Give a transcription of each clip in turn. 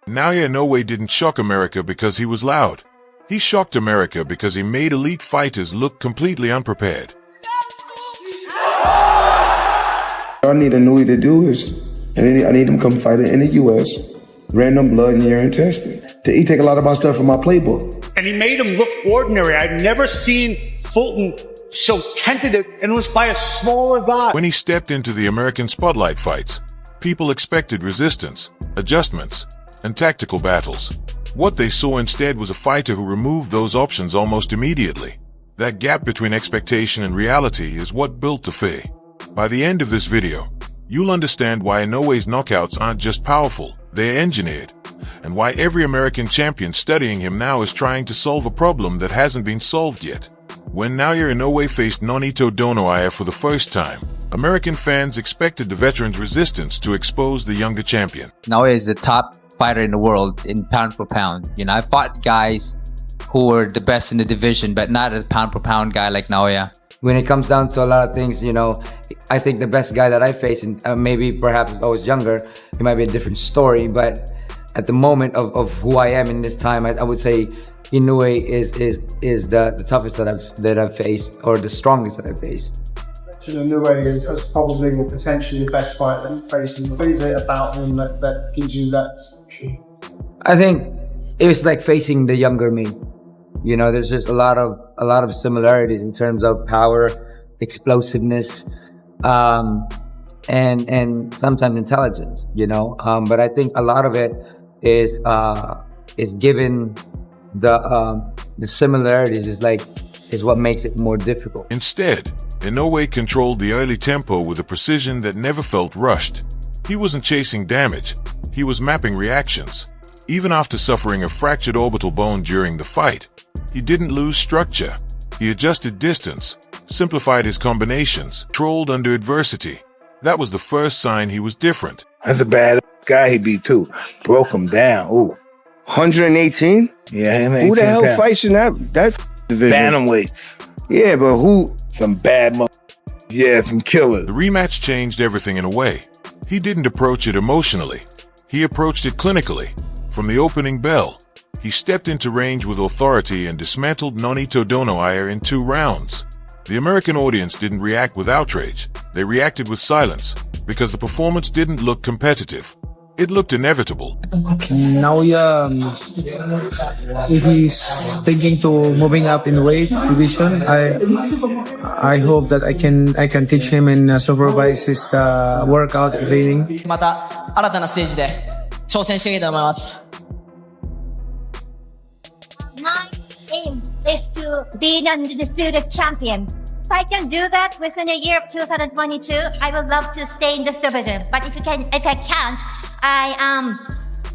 Naoya Inoue didn't shock America because he was loud. He shocked America because he made elite fighters look completely unprepared. All I need Inoue to do is, I need him to come fight in the U.S., random blood and urine testing. He take a lot of my stuff from my playbook. And he made him look ordinary. I've never seen Fulton so tentative, and it was by a smaller guy. When he stepped into the American spotlight fights, people expected resistance, adjustments, and tactical battles. What they saw instead was a fighter who removed those options almost immediately. That gap between expectation and reality is what built the Feh. By the end of this video, you'll understand why Inoue's knockouts aren't just powerful, they're engineered, and why every American champion studying him now is trying to solve a problem that hasn't been solved yet. When Naoya Inoue faced Nonito Donaire for the first time, American fans expected the veteran's resistance to expose the younger champion. Naoya is the top fighter in the world in pound for pound. You know, I fought guys who were the best in the division, but not a pound for pound guy like Naoya. When it comes down to a lot of things, you know, I think the best guy that I face, and maybe perhaps if I was younger, it might be a different story, but at the moment of who I am in this time, I would say Inoue is the toughest that I've faced, or the strongest that I've faced. Inoue is probably potentially the best fight that you've faced. What is it about him that gives you that? I think it was like facing the younger me. You know, there's just a lot of similarities in terms of power, explosiveness, and sometimes intelligence. You know, but I think a lot of it is given the similarities is what makes it more difficult. Instead, Inoue controlled the early tempo with a precision that never felt rushed. He wasn't chasing damage, he was mapping reactions. Even after suffering a fractured orbital bone during the fight, he didn't lose structure. He adjusted distance, simplified his combinations, trolled under adversity. That was the first sign he was different. That's a bad guy he beat too. Broke him down. Ooh. 118? Yeah, him. Who the hell fights in that division? Bantamweights. Yeah, but who? Some bad yeah, some killers. The rematch changed everything in a way. He didn't approach it emotionally. He approached it clinically. From the opening bell, he stepped into range with authority and dismantled Nonito Donaire in 2 rounds. The American audience didn't react with outrage. They reacted with silence, because the performance didn't look competitive. It looked inevitable. Naoya, if he's thinking to moving up in weight division, I hope that I can teach him and supervise his workout training. また新たなステージで挑戦していきたいと思います。My aim is to be an undisputed champion. If I can do that within the year of 2022, I would love to stay in this division. But if I can't, I am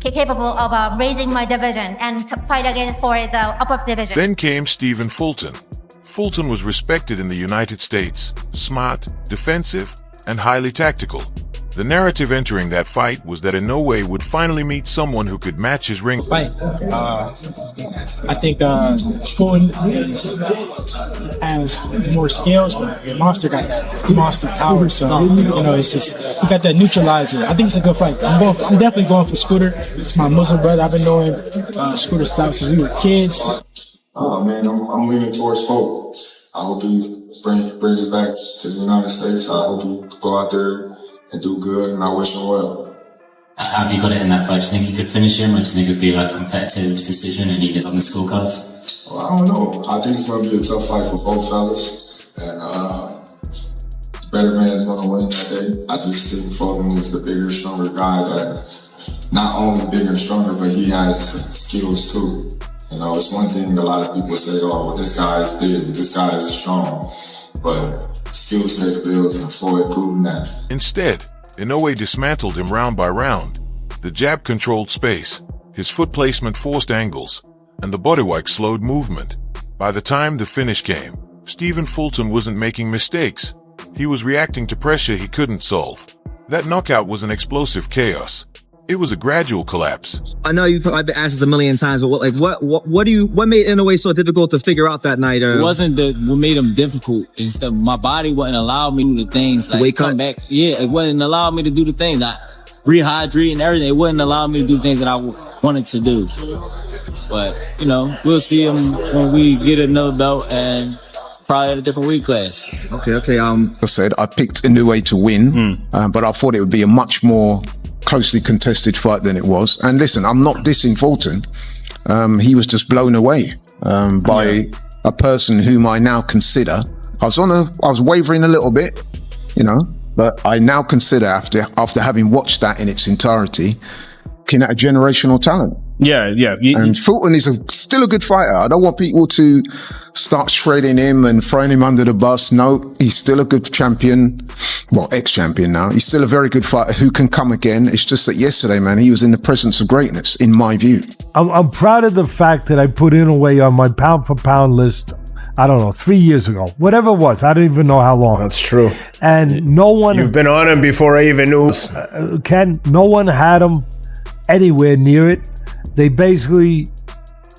capable of raising my division and to fight again for the upper division. Then came Stephen Fulton. Fulton was respected in the United States, smart, defensive, and highly tactical. The narrative entering that fight was that Inoue would finally meet someone who could match his ring fight. I think Fulton has more skills. Monster got that monster power, so you know it's just he got that neutralizer. I think it's a good fight. I'm definitely going for Scooter. It's my Muslim brother. I've been knowing Scooter since we were kids. Man, I'm leaning towards Fulton. I hope he bring it back to the United States. I hope he go out there and do good, and I wish him well. How have you got it in that fight? Do you think he could finish him, or do you think it would be like a competitive decision and he gets on the scorecards? Well, I don't know. I think it's going to be a tough fight for both fellas, and the better man is going to win that day. I just think Fulton is the bigger, stronger guy that not only bigger and stronger, but he has skills too. You know, it's one thing a lot of people say, oh, well, this guy is big, this guy is strong. But skills pay the bills, and Floyd proved that. Instead, Inoue dismantled him round by round. The jab controlled space, his foot placement forced angles, and the bodywork slowed movement. By the time the finish came, Stephen Fulton wasn't making mistakes. He was reacting to pressure he couldn't solve. That knockout was an explosive chaos. It was a gradual collapse. I know I've been asked this a million times, but what made Inoue so difficult to figure out that night? It wasn't what made him difficult. It's that my body wouldn't allow me to do the things like weight come cut? back. Yeah, it wouldn't allow me to do the things. rehydrate and everything. It wouldn't allow me to do things that I wanted to do. But, you know, we'll see him when we get another belt and probably at a different weight class. Okay. I said I picked Inoue to win, but I thought it would be a much more closely contested fight than it was. And listen, I'm not dissing Fulton. He was just blown away by a person whom I now consider. I was wavering a little bit, you know, but I now consider after having watched that in its entirety, looking at a generational talent. Yeah. And Fulton is still a good fighter. I don't want people to start shredding him and throwing him under the bus. No, he's still a good champion. Well, ex-champion now. He's still a very good fighter who can come again. It's just that yesterday, man, he was in the presence of greatness, in my view. I'm proud of the fact that I put Inoue on my pound-for-pound list, I don't know, 3 years ago. Whatever it was. I don't even know how long. That's true. And no one... You've been on him before I even knew. Ken, no one had him anywhere near it. They basically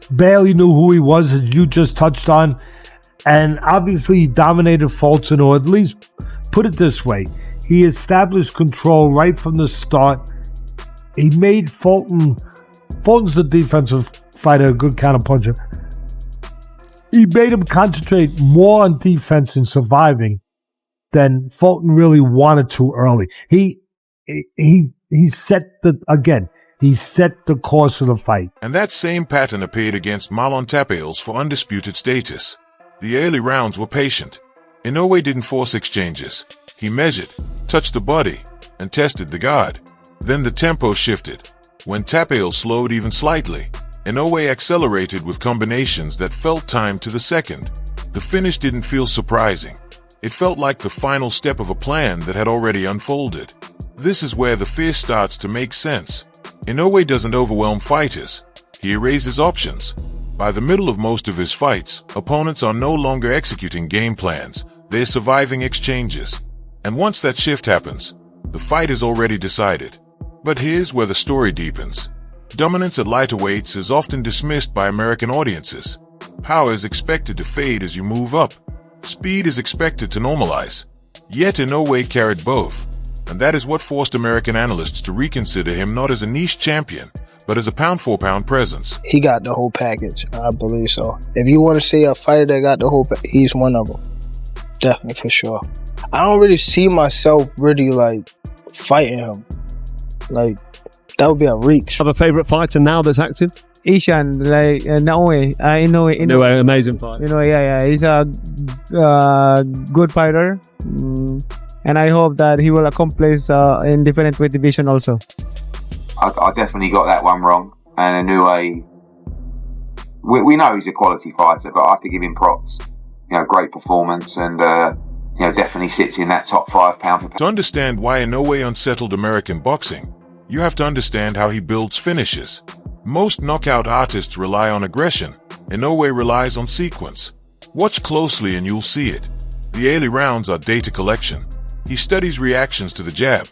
barely knew who he was, as you just touched on. And obviously he dominated Fulton, or at least put it this way. He established control right from the start. He made Fulton's a defensive fighter, a good counterpuncher. He made him concentrate more on defense and surviving than Fulton really wanted to early. He set he set the course of the fight. And that same pattern appeared against Marlon Tapales for undisputed status. The early rounds were patient. Inoue didn't force exchanges. He measured, touched the body, and tested the guard. Then the tempo shifted. When Tapales slowed even slightly, Inoue accelerated with combinations that felt timed to the second. The finish didn't feel surprising. It felt like the final step of a plan that had already unfolded. This is where the fear starts to make sense. Inoue doesn't overwhelm fighters. He erases options. By the middle of most of his fights, opponents are no longer executing game plans. They're surviving exchanges. And once that shift happens, the fight is already decided. But here's where the story deepens. Dominance at lighter weights is often dismissed by American audiences. Power is expected to fade as you move up. Speed is expected to normalize. Yet Inoue carried both. And that is what forced American analysts to reconsider him not as a niche champion, but as a pound-for-pound presence. He got the whole package, I believe so. If you want to see a fighter that got the whole package, he's one of them. Definitely, for sure. I don't really see myself really, like, fighting him. Like, that would be a reach. Have a favourite fighter now that's active? Ishan, like Naoya Inoue, amazing fight. Yeah. He's a good fighter. And I hope that he will accomplish in different weight division also. I definitely got that one wrong. And Inoue, we know he's a quality fighter, but I have to give him props. You know, great performance, and you know, definitely sits in that top 5 pound for pound. To understand why Inoue unsettled American boxing, you have to understand how he builds finishes. Most knockout artists rely on aggression. Inoue relies on sequence. Watch closely and you'll see it. The early rounds are data collection. He studies reactions to the jab,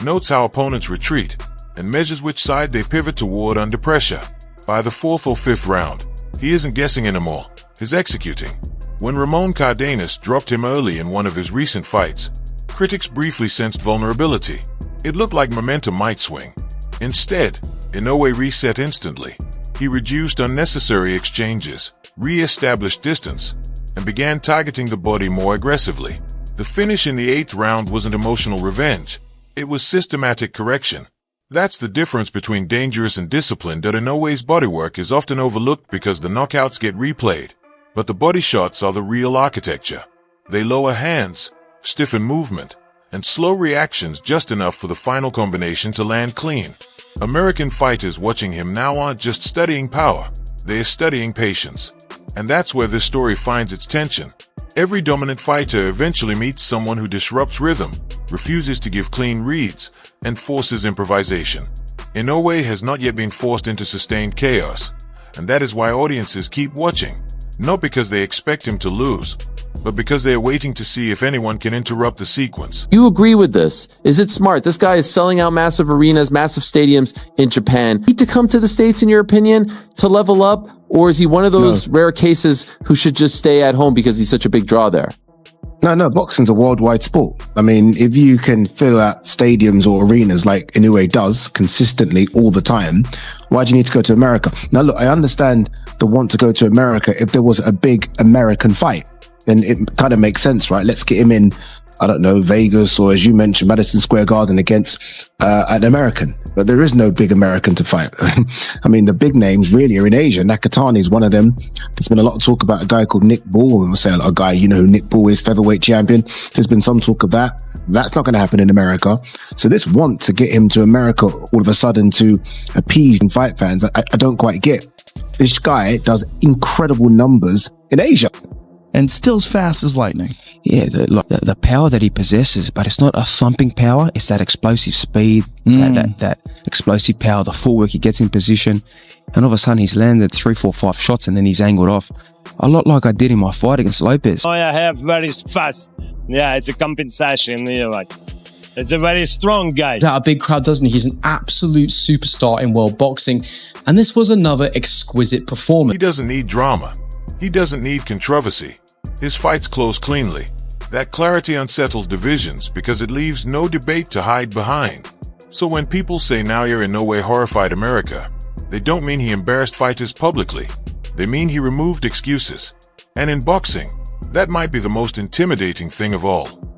notes how opponents retreat, and measures which side they pivot toward under pressure. By the 4th or 5th round, he isn't guessing anymore, he's executing. When Ramon Cardenas dropped him early in one of his recent fights, critics briefly sensed vulnerability. It looked like momentum might swing. Instead, Inoue reset instantly. He reduced unnecessary exchanges, re-established distance, and began targeting the body more aggressively. The finish in the 8th round wasn't emotional revenge. It was systematic correction. That's the difference between dangerous and disciplined. That Inoue's bodywork is often overlooked because the knockouts get replayed. But the body shots are the real architecture. They lower hands, stiffen movement, and slow reactions just enough for the final combination to land clean. American fighters watching him now aren't just studying power, they're studying patience. And that's where this story finds its tension. Every dominant fighter eventually meets someone who disrupts rhythm, refuses to give clean reads, and forces improvisation. Inoue has not yet been forced into sustained chaos, and that is why audiences keep watching. Not because they expect him to lose, but because they're waiting to see if anyone can interrupt the sequence. You agree with this? Is it smart? This guy is selling out massive arenas, massive stadiums in Japan. Need to come to the States, in your opinion, to level up? Or is he one of those rare cases who should just stay at home because he's such a big draw there? No, boxing's a worldwide sport. I mean, if you can fill out stadiums or arenas like Inoue does consistently all the time, why do you need to go to America? Now, look, I understand the want to go to America. If there was a big American fight, then it kind of makes sense, right? Let's get him in, I don't know, Vegas, or as you mentioned, Madison Square Garden against an American. But there is no big American to fight. I mean, the big names really are in Asia. Nakatani is one of them. There's been a lot of talk about a guy called Nick Bull. We'll say a guy, you know who Nick Bull is, featherweight champion. There's been some talk of that. That's not going to happen in America. So this want to get him to America all of a sudden to appease and fight fans, I don't quite get. This guy does incredible numbers in Asia. And still as fast as lightning. Yeah, the power that he possesses, but it's not a thumping power. It's that explosive speed, that explosive power, the footwork he gets in position. And all of a sudden he's landed 3, 4, 5 shots and then he's angled off. A lot like I did in my fight against Lopez. I have very fast. Yeah, it's a compensation. Yeah, like, it's a very strong guy. That a big crowd, doesn't he? He's an absolute superstar in world boxing. And this was another exquisite performance. He doesn't need drama. He doesn't need controversy. His fights close cleanly. That clarity unsettles divisions because it leaves no debate to hide behind. So when people say Naoya Inoue horrified America, they don't mean he embarrassed fighters publicly. They mean he removed excuses. And in boxing, that might be the most intimidating thing of all.